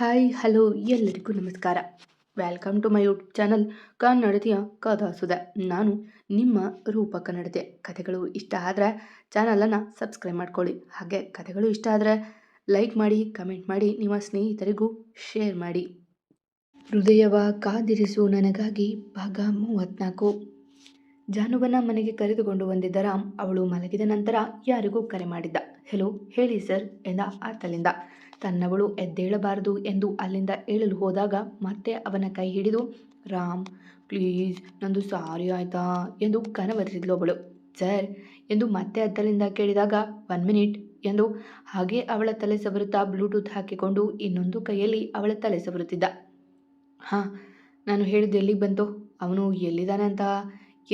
Hi hello ಎಲ್ಲರಿಗೂ ನಮಸ್ಕಾರ. Welcome to my YouTube channel ಕನ್ನಡತಿಯ ಕಥಾಸುಧೆ. ನಾನು ನಿಮ್ಮ ರೂಪ ಕನ್ನಡತೆ. ಕಥೆಗಳು ಇಷ್ಟ ಆದರೆ ಚಾನಲನ್ನು ಸಬ್ಸ್ಕ್ರೈಬ್ ಮಾಡ್ಕೊಳ್ಳಿ. ಹಾಗೆ ಕಥೆಗಳು ಇಷ್ಟ ಆದರೆ ಲೈಕ್ ಮಾಡಿ, ಕಮೆಂಟ್ ಮಾಡಿ, ನಿಮ್ಮ ಸ್ನೇಹಿತರಿಗೂ ಶೇರ್ ಮಾಡಿ. ಹೃದಯವ ಕಾದಿರಿಸು ನನಗಾಗಿ ಭಾಗ 34. ಜಾನುವನ್ನ ಮನೆಗೆ ಕರೆದುಕೊಂಡು ಬಂದಿದ್ದ ರಾಮ್ ಅವಳು ಮಲಗಿದ ನಂತರ ಯಾರಿಗೂ ಕರೆ ಮಾಡಿದ್ದ. ಹೆಲೋ ಹೇಳಿ ಸರ್ ಎಂದ ಆತಲಿಂದ. ತನ್ನವಳು ಎದ್ದೇಳಬಾರದು ಎಂದು ಅಲ್ಲಿಂದ ಏಳಲು ಹೋದಾಗ ಮತ್ತೆ ಅವನ ಕೈ ಹಿಡಿದು ರಾಮ್ ಪ್ಲೀಸ್ ನಂದು ಸಾರಿ ಆಯ್ತಾ ಎಂದು ಕನವರಿಸಿದ್ಲು ಅವಳು. ಸರ್ ಎಂದು ಮತ್ತೆ ಅತ್ತಲಿಂದ ಕೇಳಿದಾಗ 1 ಮಿನಿಟ್ ಎಂದು ಹಾಗೆ ಅವಳ ತಲೆ ಸವರುತ್ತಾ ಬ್ಲೂಟೂತ್ ಹಾಕಿಕೊಂಡು ಇನ್ನೊಂದು ಕೈಯಲ್ಲಿ ಅವಳ ತಲೆ ಸವರುತ್ತಿದ್ದ. ಹಾಂ, ನಾನು ಹೇಳಿದ್ದು ಎಲ್ಲಿಗೆ ಬಂತು? ಅವನು ಎಲ್ಲಿದ್ದಾನೆ ಅಂತ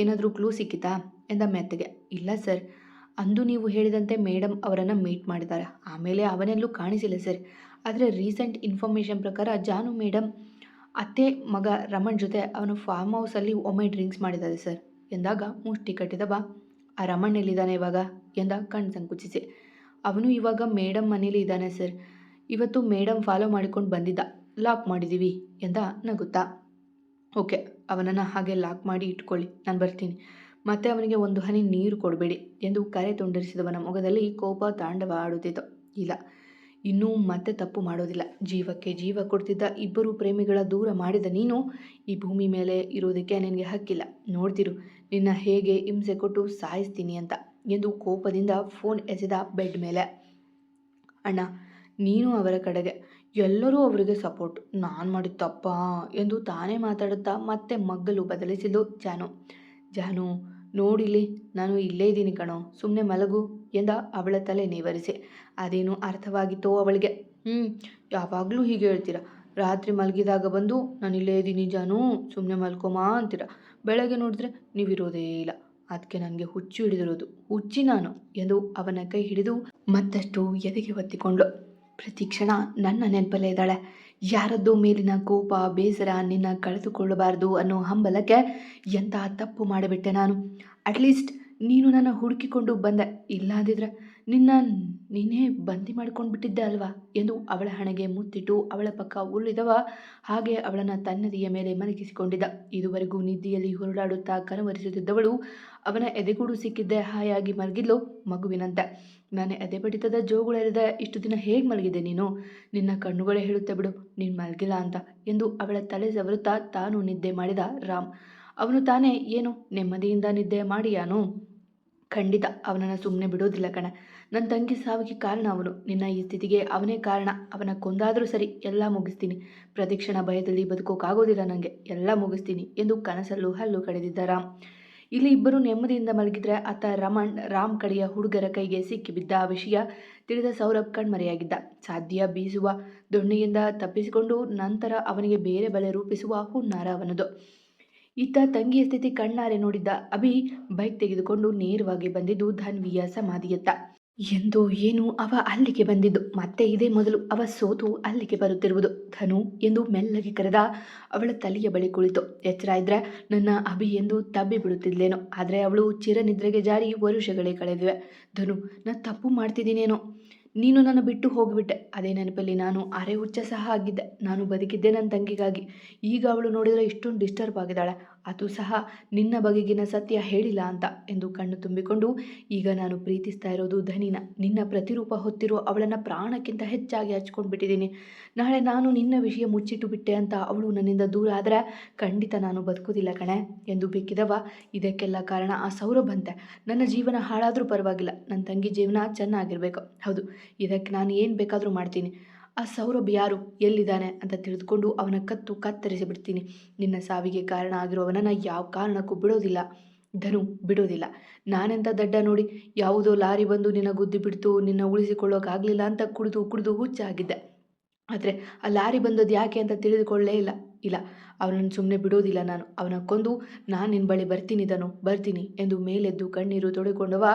ಏನಾದರೂ ಕ್ಲೂ ಸಿಕ್ಕಿತಾ ಎಂದ ಮೆತ್ತಗೆ. ಇಲ್ಲ ಸರ್, ಅಂದು ನೀವು ಹೇಳಿದಂತೆ ಮೇಡಮ್ ಅವರನ್ನು ಮೀಟ್ ಮಾಡಿದ್ದಾರೆ. ಆಮೇಲೆ ಅವನೆಲ್ಲೂ ಕಾಣಿಸಿಲ್ಲ ಸರ್. ಆದರೆ ರೀಸೆಂಟ್ ಇನ್ಫಾರ್ಮೇಷನ್ ಪ್ರಕಾರ ಜಾನು ಮೇಡಮ್ ಅತ್ತೆ ಮಗ ರಮಣ್ ಜೊತೆ ಅವನು ಫಾರ್ಮ್ ಹೌಸಲ್ಲಿ ಒಮ್ಮೆ ಡ್ರಿಂಕ್ಸ್ ಮಾಡಿದ್ದಾರೆ ಸರ್ ಎಂದಾಗ ಮುಷ್ಟಿ ಕಟ್ಟಿದವ ಆ ರಮಣ್ ಎಲ್ಲಿದ್ದಾನೆ ಇವಾಗ ಎಂದ ಕಣ್ಣು ಸಂಕುಚಿಸಿ. ಅವನು ಇವಾಗ ಮೇಡಮ್ ಮನೇಲಿ ಇದ್ದಾನೆ ಸರ್. ಇವತ್ತು ಮೇಡಮ್ ಫಾಲೋ ಮಾಡಿಕೊಂಡು ಬಂದಿದ್ದ. ಲಾಕ್ ಮಾಡಿದ್ದೀವಿ ಎಂದ ನಗುತ್ತಾ. ಓಕೆ, ಅವನನ್ನು ಹಾಗೆ ಲಾಕ್ ಮಾಡಿ ಇಟ್ಕೊಳ್ಳಿ, ನಾನು ಬರ್ತೀನಿ. ಮತ್ತೆ ಅವನಿಗೆ ಒಂದು ಹನಿ ನೀರು ಕೊಡಬೇಡಿ ಎಂದು ಕರೆ ತುಂಡರಿಸಿದವನ ಮೊಗದಲ್ಲಿ ಕೋಪ ತಾಂಡವ ಆಡುತ್ತಿತ್ತು. ಇಲ್ಲ, ಇನ್ನೂ ಮತ್ತೆ ತಪ್ಪು ಮಾಡೋದಿಲ್ಲ. ಜೀವಕ್ಕೆ ಜೀವ ಕೊಡ್ತಿದ್ದ ಇಬ್ಬರು ಪ್ರೇಮಿಗಳ ದೂರ ಮಾಡಿದ ನೀನು ಈ ಭೂಮಿ ಮೇಲೆ ಇರೋದಕ್ಕೆ ನಿನಗೆ ಹಕ್ಕಿಲ್ಲ. ನೋಡ್ತಿರು ನಿನ್ನ ಹೇಗೆ ಹಿಂಸೆ ಕೊಟ್ಟು ಸಾಯಿಸ್ತೀನಿ ಅಂತ ಎಂದು ಕೋಪದಿಂದ ಫೋನ್ ಎಸೆದ ಬೆಡ್ ಮೇಲೆ. ಅಣ್ಣ, ನೀನು ಅವರ ಕಡೆಗೆ, ಎಲ್ಲರೂ ಅವರಿಗೆ ಸಪೋರ್ಟ್. ನಾನು ಮಾಡಿದ ತಪ್ಪಾ ಎಂದು ತಾನೇ ಮಾತಾಡುತ್ತಾ ಮತ್ತೆ ಮಗ್ಗಲು ಬದಲಿಸಿದ್ದು ಜಾನು. ಜಾನು ನೋಡಿಲಿ, ನಾನು ಇಲ್ಲೇ ಇದ್ದೀನಿ ಕಣೋ, ಸುಮ್ಮನೆ ಮಲಗು ಎಂದ ಅವಳ ತಲೆ ನೇವರಿಸಿ. ಅದೇನು ಅರ್ಥವಾಗಿತ್ತೋ ಅವಳಿಗೆ. ಯಾವಾಗಲೂ ಹೀಗೆ ಹೇಳ್ತೀರಾ. ರಾತ್ರಿ ಮಲಗಿದಾಗ ಬಂದು ನಾನು ಇಲ್ಲೇ ಇದ್ದೀನಿ ಜಾನು, ಸುಮ್ಮನೆ ಮಲ್ಕೊಮಾ ಅಂತೀರ. ಬೆಳಗ್ಗೆ ನೋಡಿದ್ರೆ ನೀವಿರೋದೇ ಇಲ್ಲ. ಅದಕ್ಕೆ ನನಗೆ ಹುಚ್ಚು ಹಿಡಿದಿರೋದು, ಹುಚ್ಚಿ ನಾನು ಎಂದು ಅವನ ಕೈ ಹಿಡಿದು ಮತ್ತಷ್ಟು ಎದೆಗೆ ಒತ್ತಿಕೊಂಡ್ಳು. ಪ್ರತಿ ಕ್ಷಣ ನನ್ನ ನೆನಪಲ್ಲೇ ಇದ್ದಾಳೆ. ಯಾರದ್ದೋ ಮೇಲಿನ ಕೋಪ, ಬೇಸರ, ನಿನ್ನ ಕಳೆದುಕೊಳ್ಳಬಾರದು ಅನ್ನೋ ಹಂಬಲಕ್ಕೆ ಎಂತಹ ತಪ್ಪು ಮಾಡಿಬಿಟ್ಟೆ ನಾನು. ಅಟ್ಲೀಸ್ಟ್ ನೀನು ನನ್ನ ಹುಡುಕಿಕೊಂಡು ಬಂದೆ, ಇಲ್ಲದಿದ್ರೆ ನೀನೇ ಬಂದಿ ಮಾಡ್ಕೊಂಡು ಬಿಟ್ಟಿದ್ದೆ ಅಲ್ವಾ ಎಂದು ಅವಳ ಹಣೆಗೆ ಮುತ್ತಿಟ್ಟು ಅವಳ ಪಕ್ಕ ಉರುಳಿದವ ಹಾಗೆ ಅವಳನ್ನು ತನ್ನದಿಯ ಮೇಲೆ ಮಲಗಿಸಿಕೊಂಡಿದ್ದ. ಇದುವರೆಗೂ ನಿದ್ದೆಯಲ್ಲಿ ಹೊರಡಾಡುತ್ತಾ ಕನವರಿಸುತ್ತಿದ್ದವಳು ಅವನ ಎದೆಗೂಡು ಸಿಕ್ಕಿದ್ದೆ ಹಾಯಾಗಿ ಮಲಗಿದ್ಲು ಮಗುವಿನಂತೆ. ನನ್ನ ಎದೆ ಬಡಿತದ ಜೋಗುಳರಿದ ಇಷ್ಟು ದಿನ ಹೇಗೆ ಮಲಗಿದೆ ನೀನು? ನಿನ್ನ ಕಣ್ಣುಗಳೇ ಹೇಳುತ್ತೆ ಬಿಡು ನೀನು ಮಲಗಿಲ್ಲ ಅಂತ ಎಂದು ಅವಳ ತಲೆ ಸವರುತ್ತಾ ತಾನು ನಿದ್ದೆ ಮಾಡಿದ ರಾಮ್. ಅವನು ತಾನೇ ಏನು ನೆಮ್ಮದಿಯಿಂದ ನಿದ್ದೆ ಮಾಡಿಯಾನು? ಖಂಡಿತ ಅವನನ್ನು ಸುಮ್ಮನೆ ಬಿಡೋದಿಲ್ಲ ಕಣ. ನನ್ನ ತಂಗಿ ಸಾವಿಗೆ ಕಾರಣ ಅವನು. ನಿನ್ನ ಈ ಸ್ಥಿತಿಗೆ ಅವನೇ ಕಾರಣ. ಅವನ ಕೊಂದಾದರೂ ಸರಿ, ಎಲ್ಲ ಮುಗಿಸ್ತೀನಿ. ಪ್ರತಿಕ್ಷಣ ಭಯದಲ್ಲಿ ಬದುಕೋಕ್ಕಾಗೋದಿಲ್ಲ ನನಗೆ, ಎಲ್ಲ ಮುಗಿಸ್ತೀನಿ ಎಂದು ಕನಸಲ್ಲೂ ಹಲ್ಲು ಕಡಿದಿದ್ದ ರಾಮ್. ಇಲ್ಲಿ ಇಬ್ಬರು ನೆಮ್ಮದಿಯಿಂದ ಮಲಗಿದ್ರೆ ಅತ್ತ ರಾಮ್ ಕಡೆಯ ಹುಡುಗರ ಕೈಗೆ ಸಿಕ್ಕಿಬಿದ್ದ ವಿಷಯ ತಿಳಿದ ಸೌರಭ್ ಕಣ್ಮರೆಯಾಗಿದ್ದ. ಸಾಧ್ಯ ಬೀಸುವ ದೊಣ್ಣೆಯಿಂದ ತಪ್ಪಿಸಿಕೊಂಡು ನಂತರ ಅವನಿಗೆ ಬೇರೆ ಬಲೆ ರೂಪಿಸುವ ಹುನ್ನಾರ ಅವನದು. ಇತ್ತ ತಂಗಿಯ ಸ್ಥಿತಿ ಕಣ್ಣಾರೆ ನೋಡಿದ್ದ ಅಭಿ ಬೈಕ್ ತೆಗೆದುಕೊಂಡು ನೇರವಾಗಿ ಬಂದಿದ್ದು ಧನ್ವಿಯ ಸಮಾಧಿಯತ್ತ. ಎಂದು ಏನು ಅವ ಅಲ್ಲಿಗೆ ಬಂದಿದ್ದು? ಮತ್ತೆ ಇದೇ ಮೊದಲು ಅವ ಸೋತು ಅಲ್ಲಿಗೆ ಬರುತ್ತಿರುವುದು. ಧನು ಎಂದು ಮೆಲ್ಲಗೆ ಕರೆದ ಅವಳ ತಲೆಯ ಬಳಿ ಕುಳಿತು. ಎಚ್ಚರ ಇದ್ರೆ ನನ್ನ ಅಭಿ ಎಂದು ತಬ್ಬಿ ಬಿಡುತ್ತಿದ್ಲೇನೋ. ಆದರೆ ಅವಳು ಚಿರನಿದ್ರೆಗೆ ಜಾರಿ ವರುಷಗಳೇ ಕಳೆದಿವೆ. ಧನು, ನಾನು ತಪ್ಪು ಮಾಡ್ತಿದ್ದೀನೇನೋ. ನೀನು ನನ್ನ ಬಿಟ್ಟು ಹೋಗಿಬಿಟ್ಟೆ. ಅದೇ ನೆನಪಲ್ಲಿ ನಾನು ಅರೆ ಹುಚ್ಚ ಸಹ ಆಗಿದ್ದೆ. ನಾನು ಬದುಕಿದ್ದೆ ನನ್ನ ತಂಗಿಗಾಗಿ. ಈಗ ಅವಳು ನೋಡಿದರೆ ಇಷ್ಟೊಂದು ಡಿಸ್ಟರ್ಬ್ ಆಗಿದ್ದಾಳೆ. ಅದು ಸಹ ನಿನ್ನ ಬಗೆಗಿನ ಸತ್ಯ ಹೇಳಿಲ್ಲ ಅಂತ ಎಂದು ಕಣ್ಣು ತುಂಬಿಕೊಂಡು, ಈಗ ನಾನು ಪ್ರೀತಿಸ್ತಾ ಇರೋದು ಧನಿನ. ನಿನ್ನ ಪ್ರತಿರೂಪ ಹೊತ್ತಿರೋ ಅವಳನ್ನು ಪ್ರಾಣಕ್ಕಿಂತ ಹೆಚ್ಚಾಗಿ ಹಚ್ಕೊಂಡು ಬಿಟ್ಟಿದ್ದೀನಿ. ನಾಳೆ ನಾನು ನಿನ್ನ ವಿಷಯ ಮುಚ್ಚಿಟ್ಟು ಬಿಟ್ಟೆ ಅಂತ ಅವಳು ನನ್ನಿಂದ ದೂರ ಆದರೆ ಖಂಡಿತ ನಾನು ಬದುಕೋದಿಲ್ಲ ಕಣೆ ಎಂದು ಬೆಕ್ಕಿದವ. ಇದಕ್ಕೆಲ್ಲ ಕಾರಣ ಆ ಸೌರಭ್ ಅಂತೆ. ನನ್ನ ಜೀವನ ಹಾಳಾದರೂ ಪರವಾಗಿಲ್ಲ, ನನ್ನ ತಂಗಿ ಜೀವನ ಚೆನ್ನಾಗಿರಬೇಕು. ಹೌದು, ಇದಕ್ಕೆ ನಾನು ಏನು ಬೇಕಾದರೂ ಮಾಡ್ತೀನಿ. ಆ ಸೌರಭ್ ಯಾರು, ಎಲ್ಲಿದ್ದಾನೆ ಅಂತ ತಿಳಿದುಕೊಂಡು ಅವನ ಕತ್ತರಿಸಿ ಬಿಡ್ತೀನಿ. ನಿನ್ನ ಸಾವಿಗೆ ಕಾರಣ ಆಗಿರೋವನನ್ನು ಯಾವ ಕಾರಣಕ್ಕೂ ಬಿಡೋದಿಲ್ಲ ಧನು, ಬಿಡೋದಿಲ್ಲ. ನಾನೆಂತ ದಡ್ಡ ನೋಡಿ, ಯಾವುದೋ ಲಾರಿ ಬಂದು ನಿನ್ನ ಗುದ್ದಿ ಬಿಡ್ತು, ನಿನ್ನ ಉಳಿಸಿಕೊಳ್ಳೋಕ್ಕಾಗಲಿಲ್ಲ ಅಂತ ಕುಡಿದು ಹುಚ್ಚಾಗಿದ್ದೆ. ಆದರೆ ಆ ಲಾರಿ ಬಂದದ್ದು ಯಾಕೆ ಅಂತ ತಿಳಿದುಕೊಳ್ಳೇ ಇಲ್ಲ. ಅವನನ್ನು ಸುಮ್ಮನೆ ಬಿಡೋದಿಲ್ಲ ನಾನು. ಅವನ ಕೊಂದು ನಾನು ನಿನ್ನ ಬಳಿ ಬರ್ತೀನಿ ಎಂದು ಮೇಲೆದ್ದು ಕಣ್ಣೀರು ತೊಳೆಕೊಂಡವ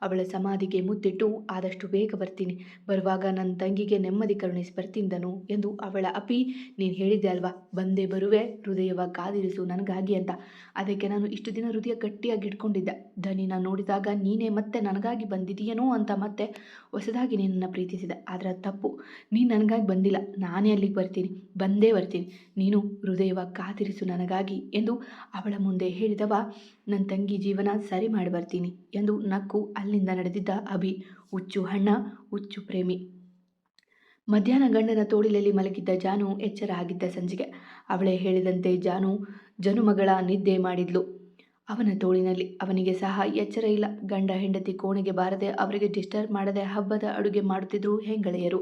ಅವಳ ಸಮಾಧಿಗೆ ಮುತ್ತಿಟ್ಟು ಆದಷ್ಟು ಬೇಗ ಬರ್ತೀನಿ, ಬರುವಾಗ ನನ್ನ ತಂಗಿಗೆ ನೆಮ್ಮದಿ ಕರುಣಿಸಿ ಬರ್ತಿದ್ದನು ಎಂದು ಅವಳ ಅಪ್ಪಿ. ನೀನು ಹೇಳಿದ್ದೆ ಅಲ್ವಾ, ಬಂದೇ ಬರುವೆ, ಹೃದಯವ ಕಾದಿರಿಸು ನನಗಾಗಿ ಅಂತ. ಅದಕ್ಕೆ ನಾನು ಇಷ್ಟು ದಿನ ಹೃದಯ ಗಟ್ಟಿಯಾಗಿ ಇಟ್ಕೊಂಡಿದ್ದೆ. ಧನಿನ ನೋಡಿದಾಗ ನೀನೇ ಮತ್ತೆ ನನಗಾಗಿ ಬಂದಿದೆಯೇನೋ ಅಂತ ಮತ್ತೆ ಹೊಸದಾಗಿ ನಿನ್ನನ್ನು ಪ್ರೀತಿಸಿದೆ. ಆದರೆ ತಪ್ಪು, ನೀನು ನನಗಾಗಿ ಬಂದಿಲ್ಲ, ನಾನೇ ಅಲ್ಲಿಗೆ ಬಂದೇ ಬರ್ತೀನಿ. ನೀನು ಹೃದಯವ ಕಾದಿರಿಸು ನನಗಾಗಿ ಎಂದು ಅವಳ ಮುಂದೆ ಹೇಳಿದವ ನನ್ನ ತಂಗಿ ಜೀವನ ಸರಿ ಮಾಡಿ ಬರ್ತೀನಿ ಎಂದು ನಕ್ಕು ಅಲ್ಲಿಂದ ನಡೆದಿದ್ದ ಅಭಿ. ಹುಚ್ಚು ಹಣ್ಣ, ಹುಚ್ಚು ಪ್ರೇಮಿ. ಮಧ್ಯಾಹ್ನ ಗಂಡನ ತೋಳಿಲಲ್ಲಿ ಮಲಗಿದ್ದ ಜಾನು ಎಚ್ಚರ ಆಗಿದ್ದ ಸಂಜೆಗೆ. ಅವಳೇ ಹೇಳಿದಂತೆ ಜನುಮಗಳ ನಿದ್ದೆ ಮಾಡಿದ್ಲು ಅವನ ತೋಳಿನಲ್ಲಿ. ಅವನಿಗೆ ಸಹ ಎಚ್ಚರ ಇಲ್ಲ. ಗಂಡ ಹೆಂಡತಿ ಕೋಣೆಗೆ ಬಾರದೆ ಅವರಿಗೆ ಡಿಸ್ಟರ್ಬ್ ಮಾಡದೆ ಹಬ್ಬದ ಅಡುಗೆ ಮಾಡುತ್ತಿದ್ರು ಹೆಂಗಳೆಯರು.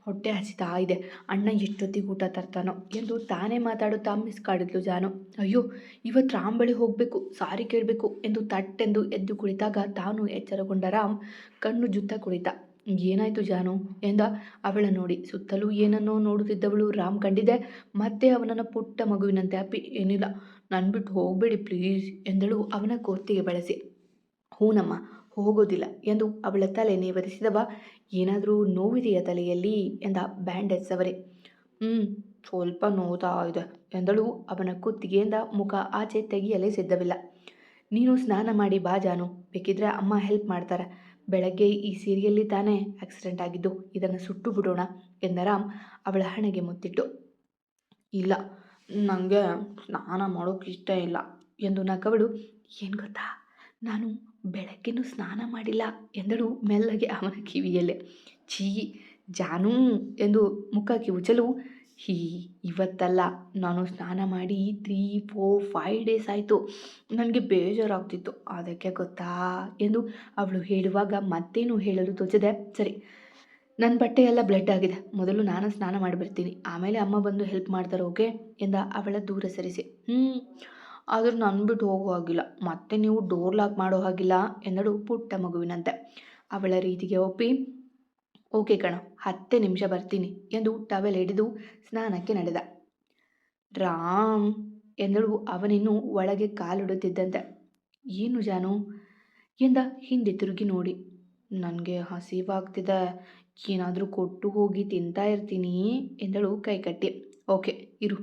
ಹೊಟ್ಟೆ ಹಸಿತಾ ಇದೆ, ಅಣ್ಣ ಎಷ್ಟೊತ್ತಿಗೆ ಊಟ ತರ್ತಾನೋ ಎಂದು ತಾನೇ ಮಾತಾಡುತ್ತಾ ಮಿಸ್ ಕಾಡಿದ್ಲು ಜಾನು. ಅಯ್ಯೋ, ಇವತ್ತು ರಾಮ್ ಬಳಿ ಹೋಗಬೇಕು, ಸಾರಿ ಕೇಳಬೇಕು ಎಂದು ತಟ್ಟೆಂದು ಎದ್ದು ಕುಳಿತಾಗ ತಾನು ಎಚ್ಚರಗೊಂಡ ರಾಮ್ ಕಣ್ಣು ಜುತ್ತ ಕುಳಿತ. ಏನಾಯ್ತು ಜಾನು ಎಂದ ಅವಳ ನೋಡಿ. ಸುತ್ತಲೂ ಏನನ್ನೋ ನೋಡುತ್ತಿದ್ದವಳು ರಾಮ್ ಕಂಡಿದೆ. ಮತ್ತೆ ಅವನನ್ನು ಪುಟ್ಟ ಮಗುವಿನಂತೆ ಅಪ್ಪಿ. ಏನಿಲ್ಲ, ನನ್ನ ಬಿಟ್ಟು ಹೋಗಬೇಡಿ ಪ್ಲೀಸ್ ಎಂದಳು ಅವನ ಕೋರ್ತಿಗೆ ಬಳಸಿ. ಹೂನಮ್ಮ, ಹೋಗೋದಿಲ್ಲ ಎಂದು ಅವಳ ತಲೆ ನೇವರಿಸಿದವ. ಏನಾದರೂ ನೋವಿದೆಯ ತಲೆಯಲ್ಲಿ ಎಂದ ಬ್ಯಾಂಡೇಜ್ ಸವರಿ. ಸ್ವಲ್ಪ ನೋತಾ ಇದೆ ಎಂದಳು ಅವನ ಕುತ್ತಿಗೆಯಿಂದ ಮುಖ ಆಚೆ ತೆಗೆಯಲೇ ಸಿದ್ಧವಿಲ್ಲ. ನೀನು ಸ್ನಾನ ಮಾಡಿ ಬಾ ಜಾನು, ಬೇಕಿದ್ರೆ ಅಮ್ಮ ಹೆಲ್ಪ್ ಮಾಡ್ತಾರೆ. ಬೆಳಗ್ಗೆ ಈ ಸೀರೆಯಲ್ಲಿ ತಾನೇ ಆಕ್ಸಿಡೆಂಟ್ ಆಗಿದ್ದು, ಇದನ್ನು ಸುಟ್ಟು ಬಿಡೋಣ ಎಂದ ರಾಮ್ ಅವಳ ಹಣೆಗೆ ಮುತ್ತಿಟ್ಟು. ಇಲ್ಲ, ನನಗೆ ಸ್ನಾನ ಮಾಡೋಕೆ ಇಷ್ಟ ಇಲ್ಲ ಎಂದು ನಕ್ಕವಳು. ಏನು ಗೊತ್ತಾ, ನಾನು ಬೆಳಗ್ಗೆನೂ ಸ್ನಾನ ಮಾಡಿಲ್ಲ ಎಂದಳು ಮೆಲ್ಲಗೆ ಅವನ ಕಿವಿಯಲ್ಲೇ. ಛೀ ಜಾನು ಎಂದು ಮುಖ ಕಿವುಚಲು. ಇವತ್ತಲ್ಲ, ನಾನು ಸ್ನಾನ ಮಾಡಿ 3-4-5 ಡೇಸ್ ಆಯಿತು. ನನಗೆ ಬೇಜಾರಾಗ್ತಿತ್ತು, ಅದಕ್ಕೆ ಗೊತ್ತಾ ಎಂದು ಅವಳು ಹೇಳುವಾಗ ಮತ್ತೇನು ಹೇಳಲು ತೋಚದೆ. ಸರಿ, ನನ್ನ ಬಟ್ಟೆ ಎಲ್ಲ ಬ್ಲಡ್ ಆಗಿದೆ, ಮೊದಲು ನಾನು ಸ್ನಾನ ಮಾಡಿಬಿಡ್ತೀನಿ, ಆಮೇಲೆ ಅಮ್ಮ ಬಂದು ಹೆಲ್ಪ್ ಮಾಡ್ತಾರೆ, ಓಕೆ ಎಂದ ಅವಳ ದೂರ ಸರಿಸಿ. ಆದರೂ ನನ್ನ ಬಿಟ್ಟು ಹೋಗೋ ಹಾಗಿಲ್ಲ, ಮತ್ತೆ ನೀವು ಡೋರ್ ಲಾಕ್ ಮಾಡೋ ಹಾಗಿಲ್ಲ ಎಂದಳು ಪುಟ್ಟ ಮಗುವಿನಂತೆ. ಅವಳ ರೀತಿಗೆ ಒಪ್ಪಿ, ಓಕೆ ಕಣೋ, 10 ನಿಮಿಷ ಬರ್ತೀನಿ ಎಂದು ಟವೆಲ್ ಹಿಡಿದು ಸ್ನಾನಕ್ಕೆ ನಡೆದ. ರಾಮ್ ಎಂದಳು ಅವನಿನ್ನು ಒಳಗೆ ಕಾಲಿಡುತ್ತಿದ್ದಂತೆ. ಏನು ಜಾನು ಎಂದ ಹಿಂದೆ ತಿರುಗಿ ನೋಡಿ. ನನಗೆ ಹಸಿವಾಗ್ತಿದೆ, ಏನಾದರೂ ಕೊಟ್ಟು ಹೋಗಿ ತಿಂತಾ ಇರ್ತೀನಿ ಎಂದಳು ಕೈಕಟ್ಟಿ. ಓಕೆ ಇರು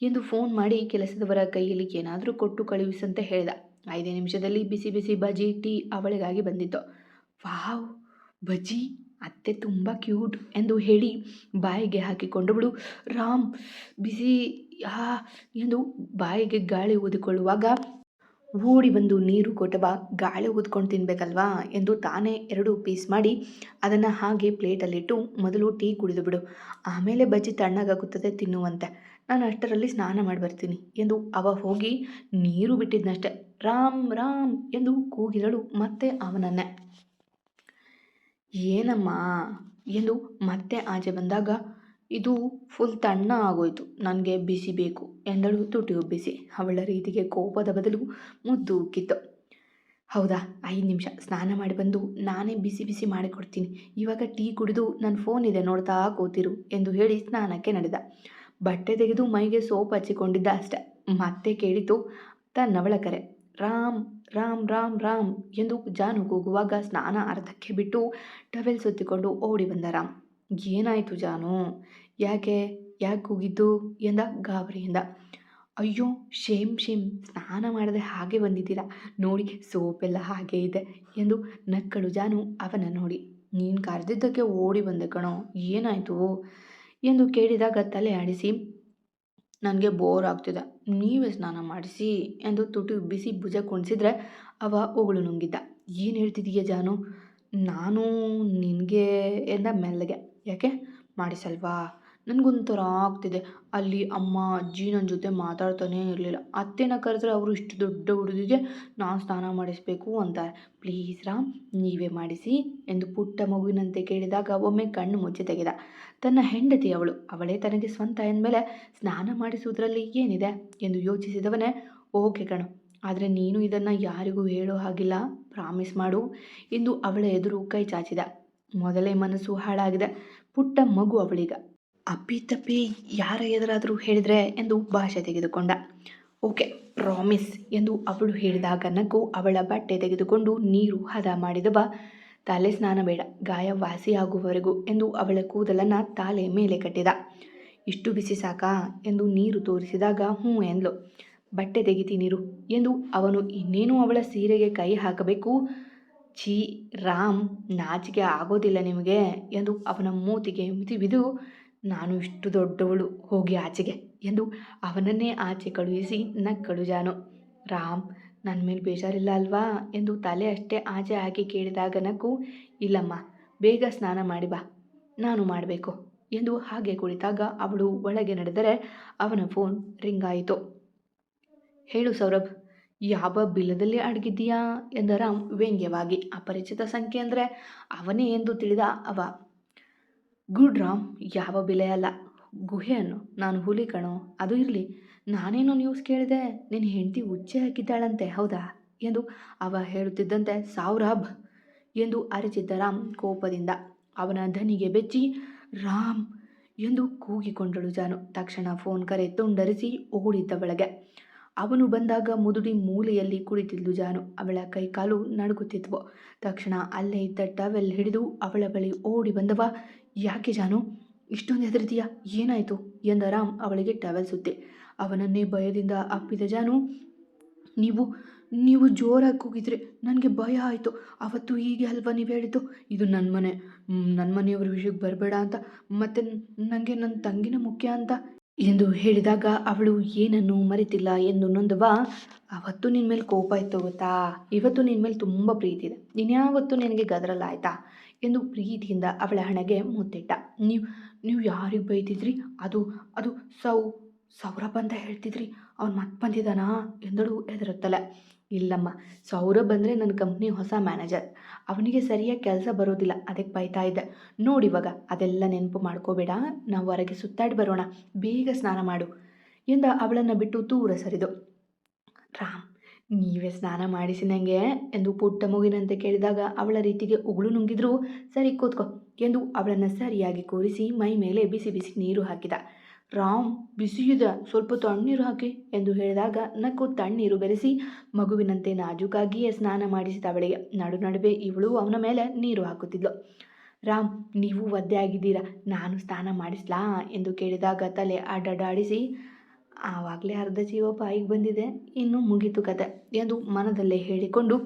ಎಂದು ಫೋನ್ ಮಾಡಿ ಕೆಲಸದವರ ಕೈಯಲ್ಲಿ ಏನಾದರೂ ಕೊಟ್ಟು ಕಳುಹಿಸಂತೆ ಹೇಳಿದ. 5 ನಿಮಿಷದಲ್ಲಿ ಬಿಸಿ ಬಿಸಿ ಬಜ್ಜಿ ಟೀ ಅವಳಿಗಾಗಿ ಬಂದಿತ್ತು. ವಾವ್, ಬಜ್ಜಿ, ಅತ್ತೆ ತುಂಬ ಕ್ಯೂಟ್ ಎಂದು ಹೇಳಿ ಬಾಯಿಗೆ ಹಾಕಿಕೊಂಡವಳು ರಾಮ್ ಬಿಸಿ ಎಂದು ಬಾಯಿಗೆ ಗಾಳಿ ಊದಿಕೊಳ್ಳುವಾಗ ಓಡಿ ಬಂದು ನೀರು ಕೊಟ್ಟವ. ಗಾಳಿ ಊದ್ಕೊಂಡು ತಿನ್ಬೇಕಲ್ವಾ ಎಂದು ತಾನೇ 2 ಪೀಸ್ ಮಾಡಿ ಅದನ್ನು ಹಾಗೆ ಪ್ಲೇಟಲ್ಲಿಟ್ಟು, ಮೊದಲು ಟೀ ಕುಡಿದು ಬಿಡು, ಆಮೇಲೆ ಬಜ್ಜಿ ತಣ್ಣಗಾಗುತ್ತದೆ ತಿನ್ನುವಂತೆ, ನಾನು ಅಷ್ಟರಲ್ಲಿ ಸ್ನಾನ ಮಾಡಿ ಬರ್ತೀನಿ ಎಂದು ಅವ ಹೋಗಿ ನೀರು ಬಿಟ್ಟಿದ್ನಷ್ಟೆ. ರಾಮ್ ರಾಮ್ ಎಂದು ಕೂಗಿದಳು ಮತ್ತೆ ಅವನನ್ನೇ. ಏನಮ್ಮ ಎಂದು ಮತ್ತೆ ಆಚೆ ಬಂದಾಗ, ಇದು ಫುಲ್ ತಣ್ಣ ಆಗೋಯ್ತು, ನನಗೆ ಬಿಸಿ ಬೇಕು ಎಂದಳು ತುಟಿ ಉಬ್ಬಿಸಿ. ಅವಳ ರೀತಿಗೆ ಕೋಪದ ಬದಲು ಮುದ್ದು ಉಕ್ಕಿತ್ತು. ಹೌದಾ, 5 ನಿಮಿಷ, ಸ್ನಾನ ಮಾಡಿ ಬಂದು ನಾನೇ ಬಿಸಿ ಬಿಸಿ ಮಾಡಿಕೊಡ್ತೀನಿ, ಇವಾಗ ಟೀ ಕುಡಿದು ನನ್ನ ಫೋನ್ ಇದೆ ನೋಡ್ತಾ ಕೂತಿರು ಎಂದು ಹೇಳಿ ಸ್ನಾನಕ್ಕೆ ನಡೆದ. ಬಟ್ಟೆ ತೆಗೆದು ಮೈಗೆ ಸೋಪ್ ಹಚ್ಚಿಕೊಂಡಿದ್ದ ಅಷ್ಟೆ. ಮತ್ತೆ ಕೇಳಿತು ತನ್ನವಳ ಕರೆ. ರಾಮ್ ರಾಮ್ ರಾಮ್ ರಾಮ್ ಎಂದು ಜಾನು ಕೂಗುವಾಗ ಸ್ನಾನ ಅರ್ಧಕ್ಕೆ ಬಿಟ್ಟು ಟವೆಲ್ ಸುತ್ತಿಕೊಂಡು ಓಡಿ ಬಂದ ರಾಮ್. ಏನಾಯಿತು ಜಾನು, ಯಾಕೆ ಕೂಗಿದ್ದು ಎಂದ ಗಾಬರಿಯಿಂದ. ಅಯ್ಯೋ ಶೇಮ್, ಸ್ನಾನ ಮಾಡದೆ ಹಾಗೆ ಬಂದಿದ್ದೀರಾ ನೋಡಿ, ಸೋಪೆಲ್ಲ ಹಾಗೆ ಇದೆ ಎಂದು ನಕ್ಕಳು ಜಾನು ಅವನ ನೋಡಿ. ನೀನು ಕರೆದಿದ್ದಕ್ಕೆ ಓಡಿ ಬಂದೆ ಕಣೋ, ಏನಾಯಿತು ಎಂದು ಕೇಳಿದಾಗ ತಲೆ ಆಡಿಸಿ, ನನಗೆ ಬೋರ್ ಆಗ್ತಿದೆ, ನೀವೇ ಸ್ನಾನ ಮಾಡಿಸಿ ಎಂದು ತುಟಿ ಉಬ್ಬಿಸಿ ಭುಜ ಕುಣಿಸಿದ್ರೆ ಅವ ಉಗುಳು ನುಂಗಿದ್ದ. ಏನು ಹೇಳ್ತಿದ್ದೀಯ ಜಾನು, ನಾನು ನಿನಗೆ ಎಂದ ಮೆಲ್ಲಗೆ. ಯಾಕೆ, ಮಾಡಿಸಲ್ವಾ, ನನಗೊಂಥರ ಆಗ್ತಿದೆ. ಅಲ್ಲಿ ಅಮ್ಮ ಅಜ್ಜಿ ನನ್ನ ಜೊತೆ ಮಾತಾಡ್ತಾನೇ ಇರಲಿಲ್ಲ. ಅತ್ತೆನ ಕರೆದ್ರೆ ಅವರು ಇಷ್ಟು ದೊಡ್ಡ ಹುಡುಗಿಗೆ ನಾನು ಸ್ನಾನ ಮಾಡಿಸ್ಬೇಕು ಅಂತಾರೆ. ಪ್ಲೀಸ್ ರಾಮ್, ನೀವೇ ಮಾಡಿಸಿ ಎಂದು ಪುಟ್ಟ ಮಗುವಿನಂತೆ ಕೇಳಿದಾಗ ಒಮ್ಮೆ ಕಣ್ಣು ಮುಚ್ಚಿ ತೆಗೆದ. ತನ್ನ ಹೆಂಡತಿ ಅವಳೇ ತನಗೆ ಸ್ವಂತ ಎಂದಮೇಲೆ ಸ್ನಾನ ಮಾಡಿಸುವುದರಲ್ಲಿ ಏನಿದೆ ಎಂದು ಯೋಚಿಸಿದವನೇ, ಓಕೆ ಕಣು, ಆದರೆ ನೀನು ಇದನ್ನು ಯಾರಿಗೂ ಹೇಳೋ ಹಾಗಿಲ್ಲ, ಪ್ರಾಮಿಸ್ ಮಾಡು ಎಂದು ಅವಳ ಎದುರು ಕೈ ಚಾಚಿದ. ಮೊದಲೇ ಮನಸ್ಸು ಹಾಳಾಗಿದೆ, ಪುಟ್ಟ ಮಗು ಅವಳೀಗ. ಅಪ್ಪಿತಪ್ಪಿ ಯಾರ ಎದುರಾದರೂ ಹೇಳಿದರೆ ಎಂದು ಭಾಷೆ ತೆಗೆದುಕೊಂಡ. ಓಕೆ, ಪ್ರಾಮಿಸ್ ಎಂದು ಅವಳು ಹೇಳಿದಾಗ ನಕ್ಕು ಅವಳ ಬಟ್ಟೆ ತೆಗೆದುಕೊಂಡು ನೀರು ಹದ ಮಾಡಿದವ. ತಲೆ ಸ್ನಾನ ಬೇಡ, ಗಾಯ ವಾಸಿಯಾಗುವವರೆಗೂ ಎಂದು ಅವಳ ಕೂದಲನ್ನು ತಾಲೆ ಮೇಲೆ ಕಟ್ಟಿದ. ಇಷ್ಟು ಬಿಸಿ ಸಾಕಾ ಎಂದು ನೀರು ತೋರಿಸಿದಾಗ ಹ್ಞೂ ಎಂದ್ಲು. ಬಟ್ಟೆ ತೆಗಿತೀನಿರು ಎಂದು ಅವನು ಇನ್ನೇನು ಅವಳ ಸೀರೆಗೆ ಕೈ ಹಾಕಬೇಕು. ಛೀ ರಾಮ್, ನಾಚಿಕೆ ಆಗೋದಿಲ್ಲ ನಿಮಗೆ ಎಂದು ಅವನ ಮೂತಿಗೆ ಮಿತಿಬಿದು, ನಾನು ಇಷ್ಟು ದೊಡ್ಡವಳು, ಹೋಗಿ ಆಚೆಗೆ ಎಂದು ಅವನನ್ನೇ ಆಚೆ ಕಳುಹಿಸಿ ನಕ್ಕಳು ಜಾನು. ರಾಮ್, ನನ್ನ ಮೇಲೆ ಬೇಜಾರಿಲ್ಲ ಅಲ್ವಾ ಎಂದು ತಲೆ ಅಷ್ಟೇ ಆಚೆ ಹಾಕಿ ಕೇಳಿದಾಗ ನಕ್ಕು, ಇಲ್ಲಮ್ಮ, ಬೇಗ ಸ್ನಾನ ಮಾಡಿ ಬಾ, ನಾನು ಮಾಡಬೇಕು ಎಂದು ಹಾಗೆ ಕುಳಿತಾಗ ಅವಳು ಒಳಗೆ ನಡೆದರೆ ಅವನ ಫೋನ್ ರಿಂಗ್ ಆಯಿತು. ಹೇಳು ಸೌರಭ್, ಯಾವ ಬಿಲ್ಲದಲ್ಲಿ ಅಡಗಿದ್ದೀಯಾ ಎಂದ ರಾಮ್ ವ್ಯಂಗ್ಯವಾಗಿ. ಅಪರಿಚಿತ ಸಂಖ್ಯೆ ಅಂದರೆ ಅವನೇ ಎಂದು ತಿಳಿದ ಅವ. ಗುಡ್ ರಾಮ್, ಯಾವ ಬಿಲೆ ಅಲ್ಲ, ಗುಹೆಯನ್ನು. ನಾನು ಹುಲಿ ಕಣೋ. ಅದು ಇರಲಿ, ನಾನೇನೋ ನ್ಯೂಸ್ ಕೇಳಿದೆ, ನಿನ್ನ ಹೆಂಡತಿ ಉಚ್ಚೆ ಹಾಕಿದ್ದಾಳಂತೆ, ಹೌದಾ ಎಂದು ಅವ ಹೇಳುತ್ತಿದ್ದಂತೆ ಸೌರಭ್ ಎಂದು ಅರಚಿದ್ದ ರಾಮ್ ಕೋಪದಿಂದ. ಅವನ ಧನಿಗೆ ಬೆಚ್ಚಿ ರಾಮ್ ಎಂದು ಕೂಗಿಕೊಂಡಳು ಜಾನು. ತಕ್ಷಣ ಫೋನ್ ಕರೆ ತುಂಡರಿಸಿ ಓಡಿದ್ದವಳೆಗೆ. ಅವನು ಬಂದಾಗ ಮುದುಡಿ ಮೂಲೆಯಲ್ಲಿ ಕುಳಿತಿದ್ಲು ಜಾನು. ಅವಳ ಕೈಕಾಲು ನಡುಗುತ್ತಿದ್ವು. ತಕ್ಷಣ ಅಲ್ಲೇ ಇದ್ದ ಟವೆಲ್ ಹಿಡಿದು ಅವಳ ಬಳಿ ಓಡಿ ಬಂದವ. ಯಾಕೆ ಜಾನು, ಇಷ್ಟೊಂದು ಹೆದರಿದೀಯಾ, ಏನಾಯಿತು ಎಂದ ರಾಮ್ ಅವಳಿಗೆ ಟವೆಲ್ ಸುತ್ತಿ. ಅವನನ್ನೇ ಭಯದಿಂದ ಅಪ್ಪಿದ ಜಾನು. ನೀವು ನೀವು ಜೋರಾಗಿ ಕೂಗಿದ್ರೆ ನನಗೆ ಭಯ ಆಯಿತು. ಅವತ್ತು ಹೀಗೆ ಅಲ್ವಾ ನೀವು ಹೇಳಿದ್ದು, ಇದು ನನ್ನ ಮನೆ, ನನ್ನ ಮನೆಯವ್ರ ವಿಷಯಕ್ಕೆ ಬರಬೇಡ ಅಂತ, ಮತ್ತು ನನಗೆ ನನ್ನ ತಂಗಿನ ಮುಖ್ಯ ಅಂತ ಎಂದು ಹೇಳಿದಾಗ ಅವಳು ಏನನ್ನೂ ಮರೆತಿಲ್ಲ ಎಂದು ನೊಂದವ. ಅವತ್ತು ನಿನ್ನ ಮೇಲೆ ಕೋಪ ಇತ್ತು ಗೊತ್ತಾ, ಇವತ್ತು ನಿನ್ನ ಮೇಲೆ ತುಂಬ ಪ್ರೀತಿ ಇದೆ, ಇನ್ಯಾವತ್ತು ನಿನಗೆ ಗದರಲ್ಲ ಆಯಿತಾ ಎಂದು ಪ್ರೀತಿಯಿಂದ ಅವಳ ಹಣೆಗೆ ಮುತ್ತಿಟ್ಟ. ನೀವು ನೀವು ಯಾರಿಗೆ ಬೈತಿದ್ರಿ, ಅದು ಅದು ಸೌರಭ್ ಅಂತ ಹೇಳ್ತಿದ್ರಿ, ಅವ್ನು ಮತ್ತೆ ಬಂದಿದ್ದಾನಾ ಎಂದಳು ಹೆದರುತ್ತಲೆ. ಇಲ್ಲಮ್ಮ, ಸೌರಭ್ ಅಂದರೆ ನನ್ನ ಕಂಪ್ನಿ ಹೊಸ ಮ್ಯಾನೇಜರ್, ಅವನಿಗೆ ಸರಿಯಾಗಿ ಕೆಲಸ ಬರೋದಿಲ್ಲ, ಅದಕ್ಕೆ ಬೈತಾ ಇದ್ದೆ. ನೋಡಿವಾಗ ಅದೆಲ್ಲ ನೆನಪು ಮಾಡ್ಕೋಬೇಡ, ನಾವು ಹೊರಗೆ ಸುತ್ತಾಡಿ ಬರೋಣ, ಬೇಗ ಸ್ನಾನ ಮಾಡು ಎಂದ ಅವಳನ್ನು ಬಿಟ್ಟು ದೂರ ಸರಿದು. ರಾಮ್, ನೀವೇ ಸ್ನಾನ ಮಾಡಿಸಿ ನನಗೆ ಎಂದು ಪುಟ್ಟ ಮಗುವಿನಂತೆ ಕೇಳಿದಾಗ ಅವಳ ರೀತಿಗೆ ಉಗುಳು ನುಂಗಿದ್ರು. ಸರಿ ಕೂತ್ಕೋ ಎಂದು ಅವಳನ್ನು ಸರಿಯಾಗಿ ಕೂರಿಸಿ ಮೈ ಮೇಲೆ ಬಿಸಿ ಬಿಸಿ ನೀರು ಹಾಕಿದ. ರಾಮ್, ಬಿಸಿ ಇದೆ, ಸ್ವಲ್ಪ ತಣ್ಣೀರು ಹಾಕಿ ಎಂದು ಹೇಳಿದಾಗ ನಕ್ಕು ತಣ್ಣೀರು ಬೆರೆಸಿ ಮಗುವಿನಂತೆ ನಾಜೂಕಾಗಿಯೇ ಸ್ನಾನ ಮಾಡಿಸಿದ ಅವಳಿಗೆ. ನಡುವೆ ಇವಳು ಅವನ ಮೇಲೆ ನೀರು ಹಾಕುತ್ತಿದ್ಲು. ರಾಮ್, ನೀವು ಒದ್ದೆ ಆಗಿದ್ದೀರಾ, ನಾನು ಸ್ನಾನ ಮಾಡಿಸ್ಲಾ ಎಂದು ಕೇಳಿದಾಗ ತಲೆ ಅಡ್ಡಾಡಿಸಿ, ಆವಾಗಲೇ ಅರ್ಧ ಜೀವ ಬಾಯಿಗೆ ಬಂದಿದೆ, ಇನ್ನು ಮುಗೀತು ಕತೆ ಎಂದು ಮನದಲ್ಲೇ ಹೇಳಿಕೊಂಡು,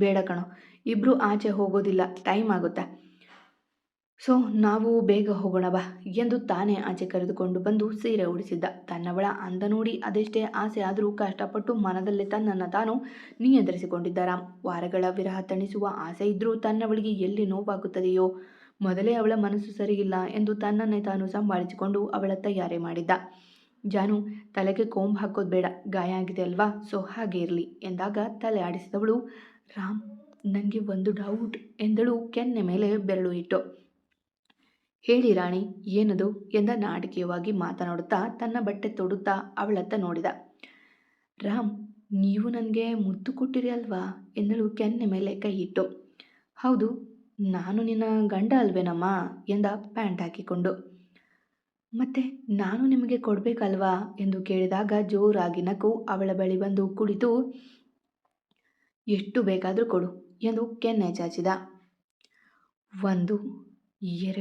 ಬೇಡ ಕಣೋ, ಇಬ್ಬರು ಆಚೆ ಹೋಗೋದಿಲ್ಲ, ಟೈಮ್ ಆಗುತ್ತೆ, ಸೊ ನಾವು ಬೇಗ ಹೋಗೋಣ ಬಾ ಎಂದು ತಾನೇ ಆಚೆ ಕರೆದುಕೊಂಡು ಬಂದು ಸೀರೆ ಉಡಿಸಿದ್ದ. ತನ್ನವಳ ಅಂದ ನೋಡಿ ಅದೆಷ್ಟೇ ಆಸೆ ಆದರೂ ಕಷ್ಟಪಟ್ಟು ಮನದಲ್ಲೇ ತನ್ನನ್ನು ತಾನು ನಿಯಂತ್ರಿಸಿಕೊಂಡಿದ್ದ ರಾಮ್. ವಾರಗಳ ವಿರಹ ತಣಿಸುವ ಆಸೆ ಇದ್ದರೂ ತನ್ನವಳಿಗೆ ಎಲ್ಲಿ ನೋವಾಗುತ್ತದೆಯೋ, ಮೊದಲೇ ಅವಳ ಮನಸ್ಸು ಸರಿಯಿಲ್ಲ ಎಂದು ತನ್ನನ್ನೇ ತಾನು ಸಂಭಾಳಿಸಿಕೊಂಡು ಅವಳ ತಯಾರಿ ಮಾಡಿದ್ದ. ಜಾನು, ತಲೆಗೆ ಕೊಂಬು ಹಾಕೋದು ಬೇಡ, ಗಾಯ ಆಗಿದೆ ಅಲ್ವಾ, ಸೊ ಹಾಗೆ ಇರಲಿ ಎಂದಾಗ ತಲೆ ಆಡಿಸಿದವಳು. ರಾಮ್, ನನಗೆ ಒಂದು ಡೌಟ್ ಎಂದಳು ಕೆನ್ನೆ ಮೇಲೆ ಬೆರಳು ಇಟ್ಟು. ಹೇಳಿ ರಾಣಿ, ಏನದು ಎಂದ ನಾಟಕೀಯವಾಗಿ ಮಾತನಾಡುತ್ತಾ ತನ್ನ ಬಟ್ಟೆ ತೊಡುತ್ತಾ ಅವಳತ್ತ ನೋಡಿದ. ರಾಮ್, ನೀವು ನನಗೆ ಮುದ್ದು ಕೊಟ್ಟಿರಿ ಅಲ್ವಾ ಎಂದಳು ಕೆನ್ನೆ ಮೇಲೆ ಕೈ ಇಟ್ಟು. ಹೌದು, ನಾನು ನಿನ್ನ ಗಂಡ ಅಲ್ವೇನಮ್ಮ ಎಂದ ಪ್ಯಾಂಟ್ ಹಾಕಿಕೊಂಡು. ಮತ್ತೆ ನಾನು ನಿಮಗೆ ಕೊಡಬೇಕಲ್ವಾ ಎಂದು ಕೇಳಿದಾಗ ಜೋರಾಗಿ ನಕ್ಕು ಅವಳ ಬಳಿ ಬಂದು ಕುಳಿತು, ಎಷ್ಟು ಬೇಕಾದರೂ ಕೊಡು ಎಂದು ಕೆನ್ನೆ ಚಾಚಿದ. 1,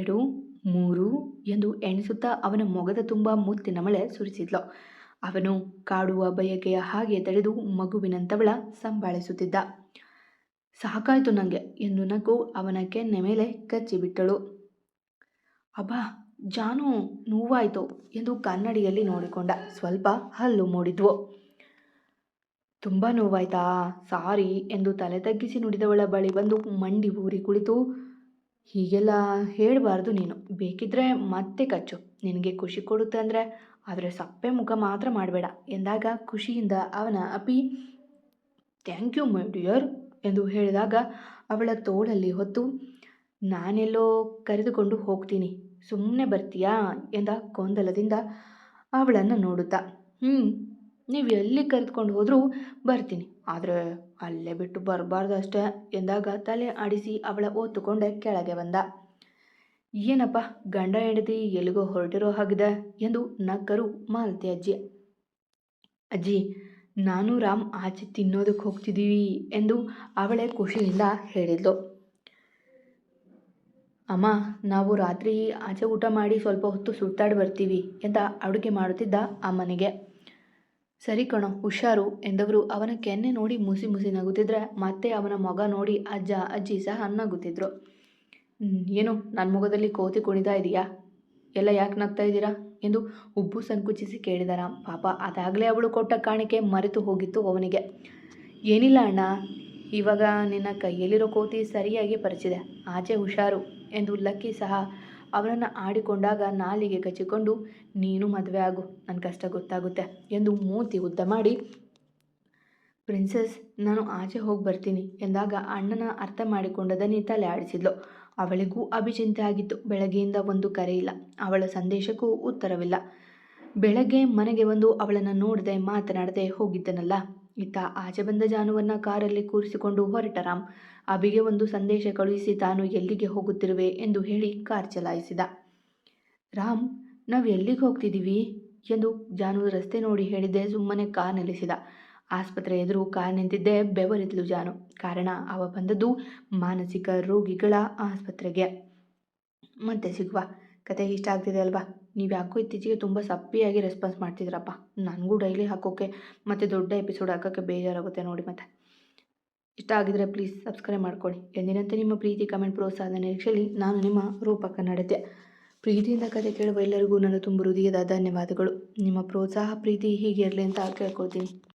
2, 3 ಎಂದು ಎಣಿಸುತ್ತಾ ಅವನ ಮೊಗದ ತುಂಬ ಮುತ್ತಿನ ಮಳೆ ಸುರಿಸಿದ್ಲು. ಅವನು ಕಾಡುವ ಬಯಕೆಯ ಹಾಗೆ ತಡೆದು ಮಗುವಿನಂತವಳ ಸಂಭಾಳಿಸುತ್ತಿದ್ದ. ಸಾಕಾಯ್ತು ನನಗೆ ಎಂದು ನಕ್ಕು ಅವನ ಕೆನ್ನೆ ಮೇಲೆ ಕಚ್ಚಿಬಿಟ್ಟಳು. ಅಬ್ಬಾ ಜಾನು, ನೋವಾಯಿತು ಎಂದು ಕನ್ನಡಿಯಲ್ಲಿ ನೋಡಿಕೊಂಡ. ಸ್ವಲ್ಪ ಹಲ್ಲು ಮೂಡಿದ್ವು. ತುಂಬ ನೋವಾಯ್ತಾ, ಸಾರಿ ಎಂದು ತಲೆ ತಗ್ಗಿಸಿ ನುಡಿದವಳ ಬಳಿ ಬಂದು ಮಂಡಿ ಊರಿ ಕುಳಿತು, ಹೀಗೆಲ್ಲ ಹೇಳಬಾರ್ದು ನೀನು, ಬೇಕಿದ್ರೆ ಮತ್ತೆ ಕಚ್ಚು, ನಿನಗೆ ಖುಷಿ ಕೊಡುತ್ತೆ ಅಂದರೆ, ಆದರೆ ಸಪ್ಪೆ ಮುಖ ಮಾತ್ರ ಮಾಡಬೇಡ ಎಂದಾಗ ಖುಷಿಯಿಂದ ಅವನ ಅಪ್ಪಿ, ಥ್ಯಾಂಕ್ ಯು ಮೈ ಡಿಯರ್ ಎಂದು ಹೇಳಿದಾಗ ಅವಳ ತೋಳಲ್ಲಿ ಹೊತ್ತು, ನಾನೆಲ್ಲೋ ಕರೆದುಕೊಂಡು ಹೋಗ್ತೀನಿ, ಸುಮ್ಮನೆ ಬರ್ತೀಯಾ ಎಂದ ಗೊಂದಲದಿಂದ ಅವಳನ್ನು ನೋಡುತ್ತಾ. ನೀವು ಎಲ್ಲಿ ಕರೆದುಕೊಂಡು ಹೋದರೂ ಬರ್ತೀನಿ, ಆದರೆ ಅಲ್ಲೇ ಬಿಟ್ಟು ಬರಬಾರ್ದು ಅಷ್ಟೇ ಎಂದಾಗ ತಲೆ ಆಡಿಸಿ ಅವಳ ಒತ್ತುಕೊಂಡೆ ಕೆಳಗೆ ಬಂದ. ಏನಪ್ಪ ಗಂಡ ಹೆಂಡತಿ ಎಲ್ಲಿಗೋ ಹೊರಟಿರೋ ಹಾಗಿದೆ ಎಂದು ನಕ್ಕರು ಮಾಲತಿ ಅಜ್ಜಿ. ಅಜ್ಜಿ, ನಾನು ರಾಮ್ ಆಚೆ ತಿನ್ನೋದಕ್ಕೆ ಹೋಗ್ತಿದ್ದೀವಿ ಎಂದು ಅವಳೇ ಖುಷಿಯಿಂದ ಹೇಳಿದ್ಲು. ಅಮ್ಮ, ನಾವು ರಾತ್ರಿ ಆಚೆ ಊಟ ಮಾಡಿ ಸ್ವಲ್ಪ ಹೊತ್ತು ಸುತ್ತಾಡಿ ಬರ್ತೀವಿ ಎಂದ ಅಡುಗೆ ಮಾಡುತ್ತಿದ್ದ ಅಮ್ಮನಿಗೆ. ಸರಿ ಕಣೋ, ಹುಷಾರು ಎಂದವರು ಅವನ ಕೆನ್ನೆ ನೋಡಿ ಮುಸಿ ಮುಸಿ ನಗುತ್ತಿದ್ರೆ ಮತ್ತೆ ಅವನ ಮೊಗ ನೋಡಿ ಅಜ್ಜ ಅಜ್ಜಿ ಸಹ ನಗುತ್ತಿದ್ರು. ಏನು ನನ್ನ ಮೊಗದಲ್ಲಿ ಕೋತಿ ಕುಣಿತಾ ಇದೆಯಾ? ಎಲ್ಲ ಯಾಕೆ ನಗ್ತಾ ಇದ್ದೀರಾ ಎಂದು ಉಬ್ಬು ಸಂಕುಚಿಸಿ ಕೇಳಿದ ರಾಮ್. ಪಾಪ ಅದಾಗಲೇ ಅವಳು ಕೊಟ್ಟ ಕಾಣಿಕೆ ಮರೆತು ಹೋಗಿತ್ತು ಅವನಿಗೆ. ಏನಿಲ್ಲ ಅಣ್ಣ, ಇವಾಗ ನಿನ್ನ ಕೈಯಲ್ಲಿರೋ ಕೋತಿ ಸರಿಯಾಗಿ ಪರಿಚಿದೆ, ಆಚೆ ಹುಷಾರು ಎಂದು ಲಕ್ಕಿ ಸಹ ಅವನನ್ನು ಆಡಿಕೊಂಡಾಗ ನಾಲಿಗೆ ಕಚ್ಚಿಕೊಂಡು, ನೀನು ಮದುವೆ ಆಗು, ನನ್ನ ಕಷ್ಟ ಗೊತ್ತಾಗುತ್ತೆ ಎಂದು ಮೂತಿ ಉದ್ದ ಮಾಡಿ, ಪ್ರಿನ್ಸೆಸ್ ನಾನು ಆಚೆ ಹೋಗಿ ಬರ್ತೀನಿ ಎಂದಾಗ ಅಣ್ಣನ ಅರ್ಥ ಮಾಡಿಕೊಂಡ ದನಿ ತಲೆ ಆಡಿಸಿದ್ಲು. ಅವಳಿಗೂ ಅಭಿಚಿಂತೆ ಆಗಿತ್ತು. ಬೆಳಗ್ಗೆಯಿಂದ ಒಂದು ಕರೆ ಇಲ್ಲ, ಅವಳ ಸಂದೇಶಕ್ಕೂ ಉತ್ತರವಿಲ್ಲ. ಬೆಳಗ್ಗೆ ಮನೆಗೆ ಬಂದು ಅವಳನ್ನು ನೋಡದೆ ಮಾತನಾಡದೆ ಹೋಗಿದ್ದನಲ್ಲ. ಇತ್ತ ಆಚೆ ಬಂದ ಜಾನುವನ್ನು ಕಾರಲ್ಲಿ ಕೂರಿಸಿಕೊಂಡು ಹೊರಟ ರಾಮ್ ಅಭಿಗೆ ಒಂದು ಸಂದೇಶ ಕಳುಹಿಸಿ ತಾನು ಎಲ್ಲಿಗೆ ಹೋಗುತ್ತಿರುವೆ ಎಂದು ಹೇಳಿ ಕಾರ್ ಚಲಾಯಿಸಿದ. ರಾಮ್, ನಾವು ಎಲ್ಲಿಗೆ ಹೋಗ್ತಿದ್ದೀವಿ ಎಂದು ಜಾನು ರಸ್ತೆ ನೋಡಿ ಹೇಳಿದ್ದೆ ಸುಮ್ಮನೆ ಕಾರ್ ನಿಲ್ಲಿಸಿದ. ಆಸ್ಪತ್ರೆ ಎದುರು ಕಾರ್ ನಿಂತಿದ್ದೇ ಬೆವರಿದ್ಲು ಜಾನು. ಕಾರಣ ಅವ ಬಂದದ್ದು ಮಾನಸಿಕ ರೋಗಿಗಳ ಆಸ್ಪತ್ರೆಗೆ. ಮತ್ತೆ ಸಿಗುವ. ಕತೆ ಇಷ್ಟ ಆಗ್ತಿದೆ ಅಲ್ವಾ? ನೀವು ಯಾಕೋ ಇತ್ತೀಚೆಗೆ ತುಂಬ ಸಪ್ಪಿಯಾಗಿ ರೆಸ್ಪಾನ್ಸ್ ಮಾಡ್ತಿದ್ರಪ್ಪ. ನನಗೂ ಡೈಲಿ ಹಾಕೋಕ್ಕೆ ಮತ್ತು ದೊಡ್ಡ ಎಪಿಸೋಡ್ ಹಾಕೋಕ್ಕೆ ಬೇಜಾರಾಗುತ್ತೆ ನೋಡಿ. ಮತ್ತೆ ಇಷ್ಟ ಆಗಿದ್ರೆ ಪ್ಲೀಸ್ ಸಬ್ಸ್ಕ್ರೈಬ್ ಮಾಡ್ಕೊಳ್ಳಿ. ಎಂದಿನಂತೆ ನಿಮ್ಮ ಪ್ರೀತಿ, ಕಮೆಂಟ್, ಪ್ರೋತ್ಸಾಹದ ನಿರೀಕ್ಷೆಯಲ್ಲಿ ನಾನು ನಿಮ್ಮ ರೂಪಕ ನಡತೆ. ಪ್ರೀತಿಯಿಂದ ಕತೆ ಕೇಳುವ ಎಲ್ಲರಿಗೂ ನನ್ನ ತುಂಬ ಹೃದಯದ ಧನ್ಯವಾದಗಳು. ನಿಮ್ಮ ಪ್ರೋತ್ಸಾಹ ಪ್ರೀತಿ ಹೀಗೆ ಇರಲಿ ಅಂತ ಕೇಳ್ಕೊಳ್ತೀನಿ.